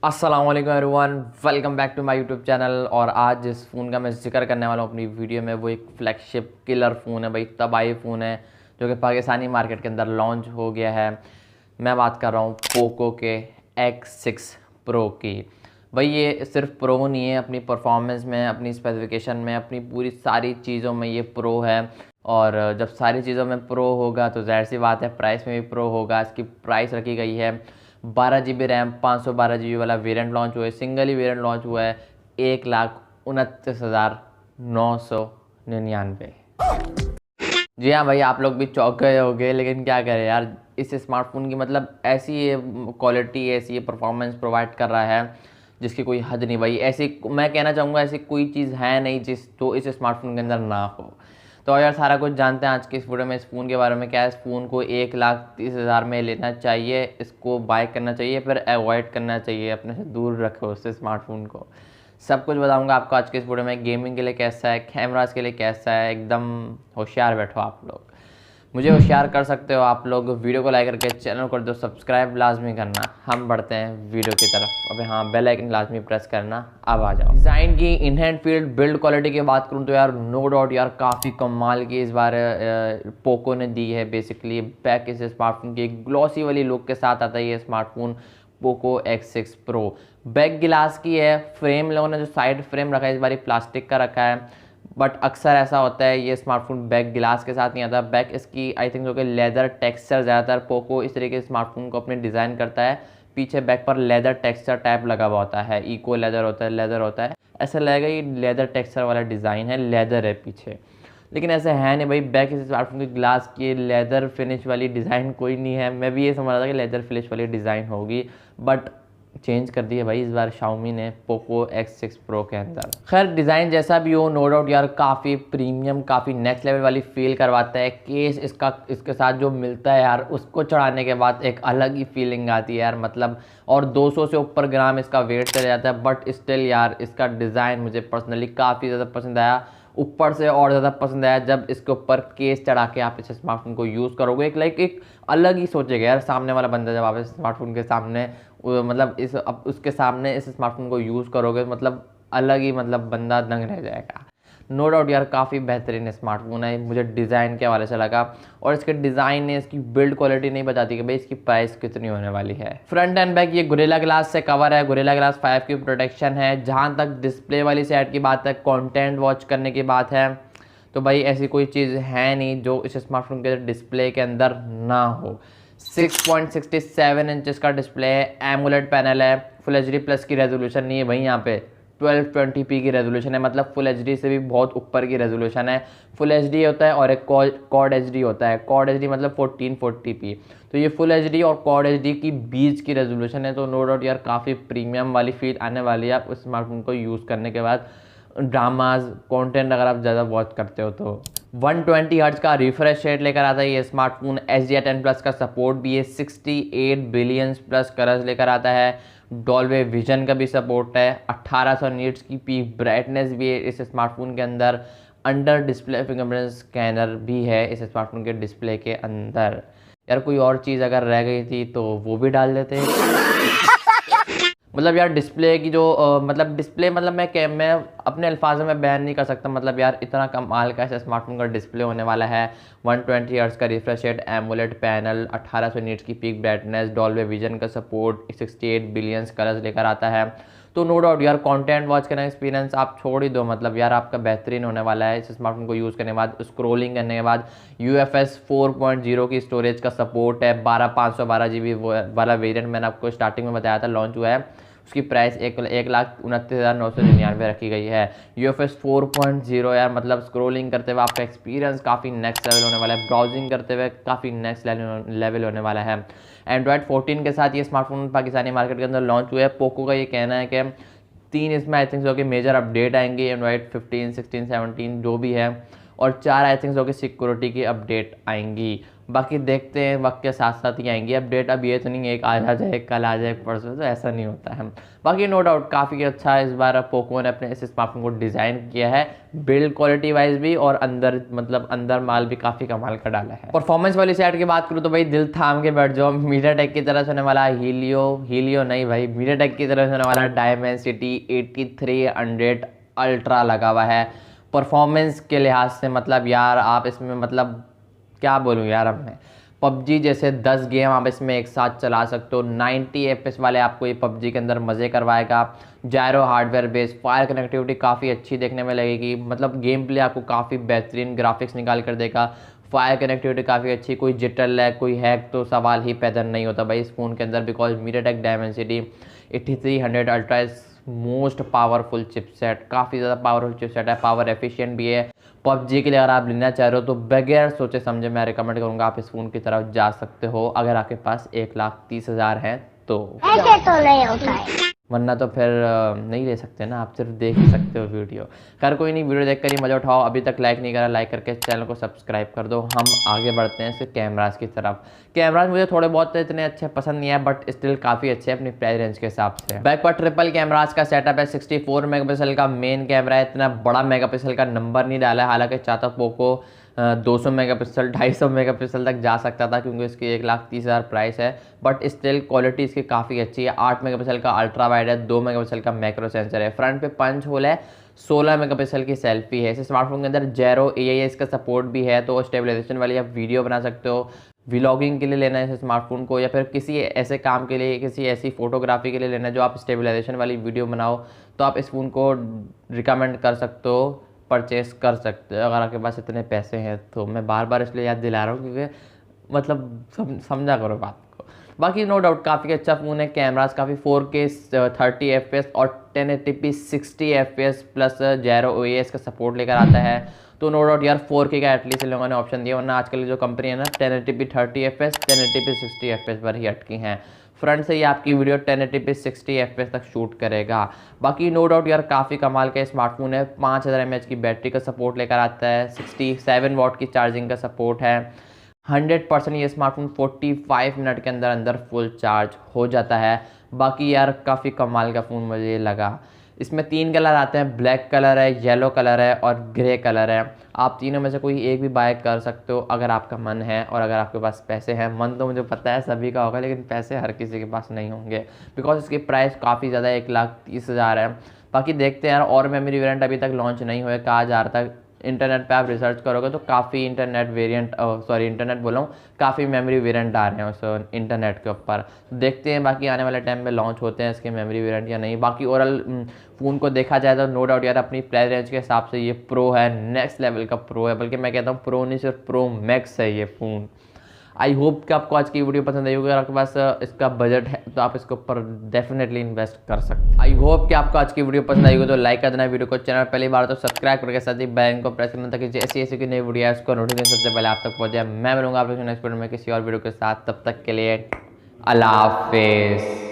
अस्सलाम वालेकुम everyone, welcome back to my YouTube channel. और आज जिस फ़ोन का मैं जिक्र करने वाला हूँ अपनी वीडियो में वो एक फ्लैगशिप किलर फ़ोन है भाई, तबाही फ़ोन है जो कि पाकिस्तानी मार्केट के अंदर लॉन्च हो गया है। मैं बात कर रहा हूँ पोको के X6 प्रो की। भाई ये सिर्फ प्रो नहीं है, अपनी परफॉर्मेंस में, अपनी स्पेसिफिकेशन में, अपनी पूरी सारी चीज़ों में ये प्रो है। और जब सारी चीज़ों में प्रो होगा तो जाहिर सी बात है प्राइस में भी प्रो होगा। इसकी प्राइस रखी गई है 12 GB रैम, 512 GB वाला वेरिएंट लॉन्च हुआ है, सिंगल ही वेरिएंट लॉन्च हुआ है 1,29,999। जी हाँ भाई, आप लोग भी चौंक गए होंगे, लेकिन क्या करें यार, इस स्मार्टफोन की मतलब ऐसी ये क्वालिटी, ऐसी ये परफॉर्मेंस प्रोवाइड कर रहा है जिसकी कोई हद नहीं भाई। ऐसी मैं कहना चाहूँगा ऐसी कोई चीज़ है नहीं जिस तो इस स्मार्टफोन के अंदर ना हो। तो यार सारा कुछ जानते हैं आज के इस वीडियो में, इस फ़ोन के बारे में। क्या इस फ़ोन को 1,30,000 में लेना चाहिए, इसको बाय करना चाहिए, फिर अवॉइड करना चाहिए, अपने से दूर रखो उससे स्मार्टफोन को। सब कुछ बताऊंगा आपको आज के इस वीडियो में। गेमिंग के लिए कैसा है, कैमरास के लिए कैसा है, एकदम होशियार बैठो आप लोग। मुझे होशियार कर सकते हो आप लोग वीडियो को लाइक करके, चैनल कर दो सब्सक्राइब लाजमी करना। हम बढ़ते हैं वीडियो की तरफ। अबे हाँ, बेल आइकन लाजमी प्रेस करना। अब आ जाओ डिज़ाइन की, in hand field build quality की बात करूँ तो यार नो डाउट यार काफ़ी कमाल की इस बार पोको ने दी है। बेसिकली बैक इस स्मार्टफोन की ग्लॉसी वाली लुक के साथ आता है ये smartphone Poco X6 pro. Back गिलास की है, फ्रेम लोगों ने जो साइड फ्रेम रखा है इस बार प्लास्टिक का रखा है। बट अक्सर ऐसा होता है ये स्मार्टफोन बैक गिलास के साथ नहीं आता। बैक इसकी आई थिंक जो कि लेदर टेक्सचर, ज़्यादातर पोको इस तरीके के स्मार्टफोन को अपने डिज़ाइन करता है। पीछे बैक पर लेदर टेक्सचर टाइप लगा हुआ होता है, इको लेदर होता है, लेदर होता है, ऐसा लगेगा ये लेदर टेक्सचर वाला डिज़ाइन है, लेदर है पीछे। लेकिन ऐसे है नहीं भाई, बैक इस स्मार्टफोन की ग्लास की लेदर फिनिश वाली डिज़ाइन कोई नहीं है। मैं भी ये समझ रहा था कि लेदर फिनिश वाली डिज़ाइन होगी, बट चेंज कर दी है भाई इस बार शाओमी ने पोको X6 प्रो के अंदर। खैर डिज़ाइन जैसा भी हो, नो डाउट यार काफ़ी प्रीमियम, काफ़ी नेक्स्ट लेवल वाली फील करवाता है। केस इसका इसके साथ जो मिलता है यार, उसको चढ़ाने के बाद एक अलग ही फीलिंग आती है यार, मतलब। और 200 से ऊपर ग्राम इसका वेट चला जाता है, बट स्टिल यार इसका डिज़ाइन मुझे पर्सनली काफ़ी ज़्यादा पसंद आया। ऊपर से और ज़्यादा पसंद आया जब इसके ऊपर केस चढ़ा के आप इस स्मार्टफोन को यूज़ करोगे। एक अलग ही सोचेगा यार सामने वाला बंदा, जब आप इस स्मार्टफोन के सामने मतलब उसके सामने इस स्मार्टफोन को यूज़ करोगे, मतलब अलग ही, मतलब बंदा दंग रह जाएगा। नो डाउट यार काफ़ी बेहतरीन स्मार्टफोन है, मुझे डिज़ाइन के हवाले से लगा। और इसके डिज़ाइन ने इसकी बिल्ड क्वालिटी नहीं बताती कि भाई इसकी प्राइस कितनी होने वाली है। फ्रंट एंड बैक ये गोरिल्ला ग्लास से कवर है, गोरिल्ला ग्लास 5 की प्रोटेक्शन है। जहाँ तक डिस्प्ले वाली साइड की बात है, कंटेंट वॉच करने की बात है, तो भाई ऐसी कोई चीज़ है नहीं जो इस स्मार्टफोन के डिस्प्ले के अंदर ना हो। 6.67 इंचज़ का डिस्प्ले है, एमोलेड पैनल है, फुल एचडी प्लस की रेजोल्यूशन नहीं है भाई, यहाँ पे 1220p की रेजोल्यूशन है, मतलब फुल एचडी से भी बहुत ऊपर की रेजोल्यूशन है। फुल एचडी होता है और एक क्वाड एचडी होता है। क्वाड एचडी मतलब 1440p, तो ये फुल एचडी और क्वाड एचडी की बीच की रेजोल्यूशन है। तो नो डाउट यार काफ़ी प्रीमियम वाली फील आने वाली है आप उस स्मार्टफोन को यूज़ करने के बाद। ड्रामाज कंटेंट अगर आप ज़्यादा वॉच करते हो तो 120 हर्ट्ज का रिफ्रेश रेट लेकर आता है ये स्मार्टफोन। HDR10 प्लस का सपोर्ट भी है, 68 बिलियन प्लस कलर्स लेकर आता है। डॉल्बे विजन का भी सपोर्ट है, 1800 नीट्स की पीक ब्राइटनेस भी है इस स्मार्टफोन के अंदर। अंडर डिस्प्ले फिंगरप्रिंट स्कैनर भी है इस स्मार्टफोन के डिस्प्ले के अंदर। यार कोई और चीज़ अगर रह गई थी तो वो भी डाल देते हैं। मतलब यार डिस्प्ले की जो मतलब डिस्प्ले, मतलब मैं अपने अल्फाज में बयान नहीं कर सकता। मतलब यार इतना कमाल का ऐसा स्मार्टफोन का डिस्प्ले होने वाला है। 120 हर्ट्ज का refresh rate, AMOLED panel, 1800 nits की पीक ब्राइटनेस, डॉल्बे विजन का सपोर्ट, 68 बिलियन कलर्स लेकर आता है। तो नो डाउट यार कंटेंट वॉच करने का एक्सपीरियंस आप छोड़ ही दो, मतलब यार आपका बेहतरीन होने वाला है इस स्मार्टफोन को यूज़ करने के बाद। स्क्रोलिंग करने के बाद UFS 4.0 की स्टोरेज का सपोर्ट है। 512 GB वाला वेरिएंट मैंने आपको स्टार्टिंग में बताया था लॉन्च हुआ है, उसकी प्राइस 1,29,999 रखी गई है। UFS 4.0 यार मतलब स्क्रोलिंग करते हुए आपका एक्सपीरियंस काफ़ी नेक्स्ट लेवल होने वाला है, ब्राउजिंग करते हुए काफ़ी नेक्स्ट लेवल होने वाला है। एंड्रॉयड 14 के साथ ये स्मार्टफोन पाकिस्तानी मार्केट के अंदर लॉन्च हुआ है। पोको का ये कहना है कि 3 इसमें आई थिंक जो कि मेजर अपडेट आएंगे, एंड्रॉयड 15, 16, 17 जो भी है, और 4 आई थिंक जो कि सिक्योरिटी की अपडेट आएंगी। बाकी देखते हैं, वक्त के साथ साथ ही आएंगी अपडेट। अब ये तो नहीं है एक आज आ जाए, कल आ जाए, परसों, तो ऐसा नहीं होता है। बाकी नो डाउट काफ़ी अच्छा इस बार पोको ने अपने इस स्मार्टफोन को डिज़ाइन किया है, बिल्ड क्वालिटी वाइज भी, और अंदर मतलब अंदर माल भी काफ़ी कमाल का डाला है। परफॉर्मेंस वाली साइड की बात करूँ तो भाई दिल थाम के बैठ जाओ, मीडियाटेक की तरफ से होने वाला हीलियो नहीं भाई, मीडियाटेक की तरफ से होने वाला डायमेंसिटी 8300 अल्ट्रा लगा हुआ है। परफॉर्मेंस के लिहाज से मतलब यार आप इसमें मतलब क्या बोलूँ यार, अब मैं पबजी जैसे 10 गेम आप इसमें एक साथ चला सकते हो। 90 FPS वाले आपको ये पबजी के अंदर मज़े करवाएगा। जायरो हार्डवेयर बेस्ड, फायर कनेक्टिविटी काफ़ी अच्छी देखने में लगेगी, मतलब गेम प्ले आपको काफ़ी बेहतरीन ग्राफिक्स निकाल कर देगा। फायर कनेक्टिविटी काफ़ी अच्छी, कोई जिटर लैग, कोई हैक तो सवाल ही पैदा नहीं होता भाई इस फ़ोन के अंदर, because MediaTek Dimensity 8300 ultra is most powerful chipset, काफ़ी ज़्यादा पावरफुल चिपसेट है, पावर एफिशिएंट भी है। पबजी के लिए अगर आप लेना चाह रहे हो तो बगैर सोचे समझे मैं रिकमेंड करूंगा आप इस फ़ोन की तरफ जा सकते हो, अगर आपके पास 1,30,000 है तो। ऐसे तो नहीं होता है, वरना तो फिर नहीं ले सकते ना, आप सिर्फ देख ही सकते हो वीडियो। खैर कोई नहीं, वीडियो देख कर ही मजा उठाओ। अभी तक लाइक नहीं करा, लाइक करके चैनल को सब्सक्राइब कर दो। हम आगे बढ़ते हैं इसके कैमरास की तरफ। कैमरास मुझे थोड़े बहुत इतने अच्छे पसंद नहीं है, बट स्टिल काफ़ी अच्छे हैं अपनी प्राइस रेंज के हिसाब से। बैक पर ट्रिपल कैमरास का सेटअप है, 64 मेगापिक्सल का मेन कैमरा है, इतना बड़ा मेगापिक्सल का नंबर नहीं डाला है। हालांकि चाहता पोको 200 मेगापिक्सल 250 मेगापिक्सल तक जा सकता था, क्योंकि इसकी 1,30,000 प्राइस है, बट स्टिल क्वालिटी इसकी काफ़ी अच्छी है। 8 मेगापिक्सल का अल्ट्रा वाइड है, 2 मेगापिक्सल का मैक्रो सेंसर है, फ्रंट पे पंच होल है, 16 मेगापिक्सल की सेल्फी है। इस स्मार्टफोन के अंदर जेरो AIS का सपोर्ट भी है, तो स्टेबलाइजेशन वाली आप वीडियो बना सकते हो। व्लॉगिंग के लिए लेना है इस स्मार्टफोन को, या फिर किसी ऐसे काम के लिए, किसी ऐसी फोटोग्राफी के लिए लेना है जो आप स्टेबलाइजेशन वाली वीडियो बनाओ, तो आप इस फ़ोन को रिकमेंड कर सकते हो, परचेस कर सकते हो अगर आपके पास इतने पैसे हैं तो। मैं बार बार इसलिए याद दिला रहा हूँ क्योंकि मतलब समझा करो बात को। बाकी नो डाउट काफ़ी अच्छा फ़ोन है, कैमरास काफ़ी 4K 30 FPS और 1080p 60 FPS प्लस जायरो OIS का सपोर्ट लेकर आता है। तो नो डाउट यार 4K का एटलीस्ट इन लोगों ने ऑप्शन दिया, वरना आजकल जो कंपनी है ना 1080p 30 FPS 1080p 60 FPS पर ही अटकी हैं। फ्रंट से ही आपकी वीडियो 1080p 60 FPS तक शूट करेगा। बाकी नो डाउट यार काफ़ी कमाल का स्मार्टफोन है, 5000 mAh की बैटरी का सपोर्ट लेकर आता है, 67 वाट की चार्जिंग का सपोर्ट है। 100% ये स्मार्टफोन 45 मिनट के अंदर अंदर फुल चार्ज हो जाता है। बाकी यार काफ़ी कमाल का फ़ोन मुझे ये लगा। इसमें 3 कलर आते हैं, ब्लैक कलर है, येलो कलर है और ग्रे कलर है। आप तीनों में से कोई एक भी बाय कर सकते हो अगर आपका मन है और अगर आपके पास पैसे हैं। मन तो मुझे पता है सभी का होगा, लेकिन पैसे हर किसी के पास नहीं होंगे, बिकॉज इसकी प्राइस काफ़ी ज़्यादा 1,30,000 है। बाकी देखते हैं यार, और मेमोरी वेरिएंट अभी तक लॉन्च नहीं हुए, कहा जा रहा था। इंटरनेट पे आप रिसर्च करोगे तो काफ़ी इंटरनेट बोला हूँ, काफ़ी मेमोरी वेरिएंट आ रहे हैं उस इंटरनेट के ऊपर। देखते हैं बाकी आने वाले टाइम में लॉन्च होते हैं इसके मेमोरी वेरिएंट या नहीं। बाकी ओवरऑल फ़ोन को देखा जाए तो नो डाउट यार अपनी प्राइस रेंज के हिसाब से ये प्रो है, नेक्स्ट लेवल का प्रो है, बल्कि मैं कहता हूँ प्रो नहीं सिर्फ प्रो मैक्स है ये फ़ोन। आई होप कि आपको आज की वीडियो पसंद आई होगी। अगर आपके पास इसका बजट है तो आप इसके ऊपर डेफिनेटली इन्वेस्ट कर सकते हैं। आई होप कि आपको आज की वीडियो पसंद आई होगी, तो लाइक कर देना वीडियो को, चैनल पहली बार तो सब्सक्राइब करके साथ ही बेल को प्रेस करना, ताकि जैसी ऐसी की नई वीडियो है उसको नोटिफिकेशन सबसे पहले आप तक पहुंच जाए। मैं मिलूंगा आप लोगों नेक्स्ट वीडियो में किसी और वीडियो के साथ, तब तक के लिए अल्लाह हाफिज़।